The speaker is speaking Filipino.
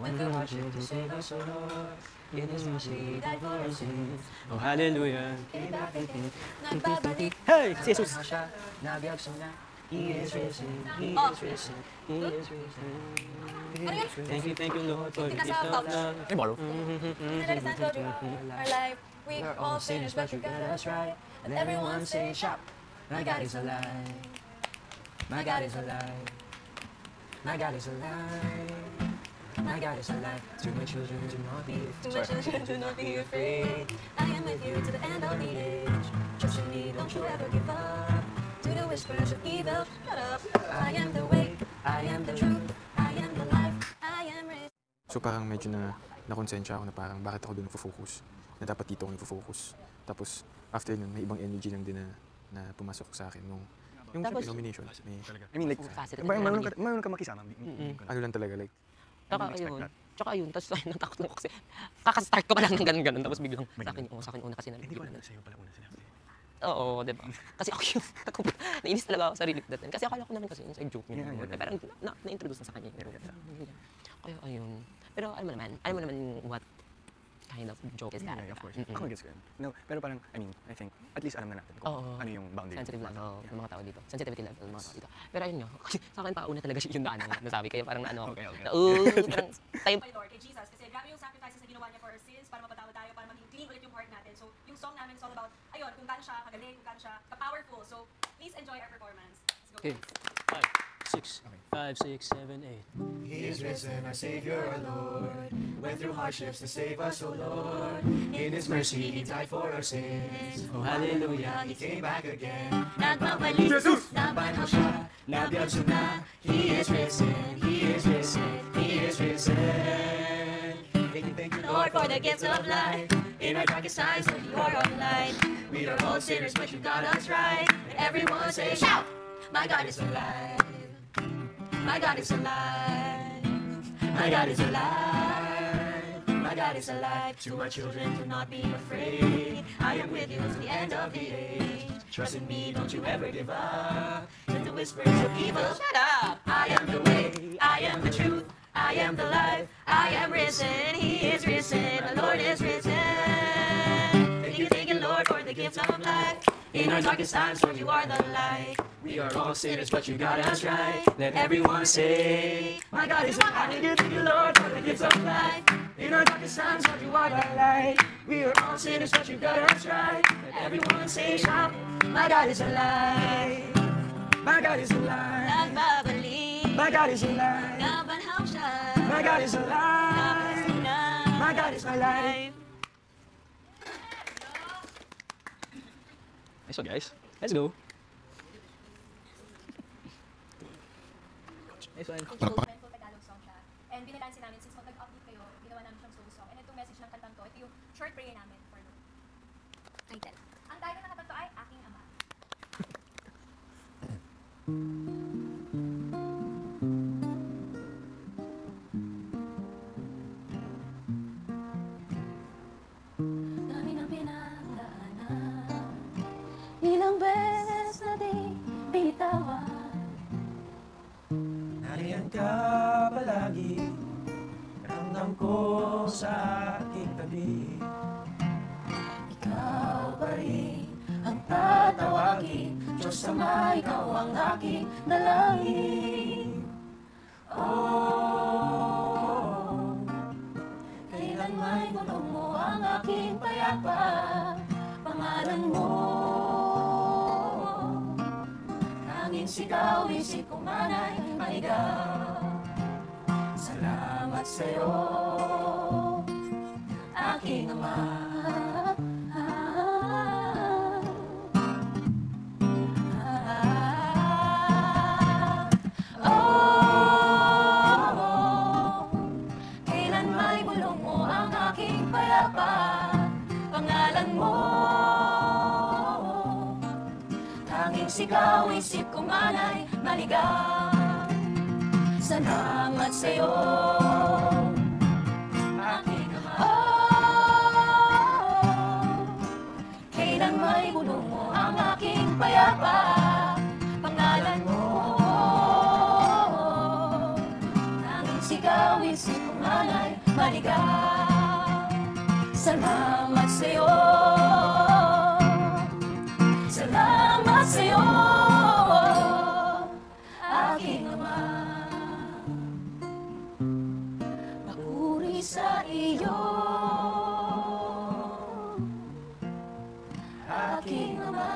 Went through hardship to save us, oh Lord. In His mercy, He died for our sins. Oh, hallelujah. Came back again. Nagbabalik. Hey! Si Jesus! Nabiyag na. He is risen. He is risen. He is risen. Thank you, Lord, for the gift of love. May borrow. Our life, we are all sinners, but you got us right. And everyone say, shout, my God is alive. My God is alive. My God is alive. My God is alive. To my children, do not be afraid. To my children, do not be afraid. I am with you to the end of the age. Trust in me, don't you ever give up. To the whispers of evil, shut up. I am the way, I am the truth, I am the life, I am risen. So parang medyo nakonsensya ako na parang bakit ako doon nagfo-focus. Na dapat dito ako nagfo-focus. Tapos after nun, may ibang energy lang din na pumasok sa akin nung yung nomination. I mean like, mayroon ka makisama. Ano lang talaga like. Tsaka ayun, tapos ayun, natakot lang ako kasi kakastart ko pa lang ng ganun-ganun, tapos biglang sa akin una kasi Hindi ko alam na sa'yo pala una sinabi. Oo, diba? Kasi ako yung, nainis talaga ako sa sarili that time. Kasi akala ko naman kasi inside joke niya. Parang na-introduce na sa kanya. Kaya ayun. Pero alam mo naman what kind of joke is that. Yeah, of course. Ako gets ko yun. No, pero parang, I mean, I think, at least alam na natin kung ano yung boundary. Sensitive level ng mga tao dito. Sensitivity level ng mga tao dito. Pero ayun nga, kasi sa akin pa una talaga yung daan na nasabi. Kaya parang ano, parang time. My Lord, kay Jesus, kasi grabe yung sacrifices na ginawa niya for our sins, para mapatawad tayo, para maging clean ulit yung heart natin. So, yung song namin is all about, ayun, kung gaano siya kagaling, kung gaano siya ka-powerful. So, please enjoy our performance. Let's go. Okay. 5, 6, 7, 8. He is risen, our Savior, our Lord. Went through hardships to save us, O Lord. In His mercy, He died for our sins. Oh, hallelujah, He came back again. Nagbabalik, Jesus! Nabanhaw siya, nabiyag na. He is risen, He is risen, He is risen. Thank you, Lord, for the gift of life. In our darkest times, when you are our light. We are all sinners, but you got us right. And everyone say, shout! My God is alive. My God is alive. My God is alive. My God is alive. To my children, do not be afraid. I am with you to the end of the age. Trust in me, don't you ever give up. To the whispers of evil, shut up. I am the way, I am the truth, I am the life. I am risen, He is risen, the Lord is risen. Thank you, Lord, for the gift of life. In our darkest times, Lord, you are the light. We are all sinners, but you got us right. Let everyone say, my God is alive. Thank you, Lord, for the gift of life. In our darkest times, Lord, you are the light. We are all sinners, but you got us right. Let everyone say, shout, my God is alive. My God is alive. Nagbabalik. My God is alive. Nabanhaw siya. My God is alive. My God is alive. So guys, let's go. Nice one. Tagalog song siya. And binalansin namin, since mag-update kayo, ginawa namin siyang solo song. And itong message ng kantang to, ito yung short prayer namin for the title. Ang title ng kantang to ay Aking Ama. Dami ng pinagdaanan, ilang beses na di bitawan. Nariyan ka palagi, ramdam ko sa aking tabi. Ikaw pa rin ang tatawagin, Diyos Ama, Ikaw ang aking dalangin. Oh, kailan may gulong mo ang aking payapa, pangalan mo. Tanging sigaw, isip ko man ay maligaw. Salamat sa'yo, aking Ama. Kailan may bulong mo ang aking payapa, pangalan mo. Tanging sigaw, isip ko man ay maligaw. Salamat sa'yo, aking Ama. Kailan may bulong mo ang aking payapa, pangalan mo. Tanging sigaw, awit si Kumanay Maligaw. Salamat sa'yo, salamat sa'yo, aking ama. Papuri sa iyo, aking ama.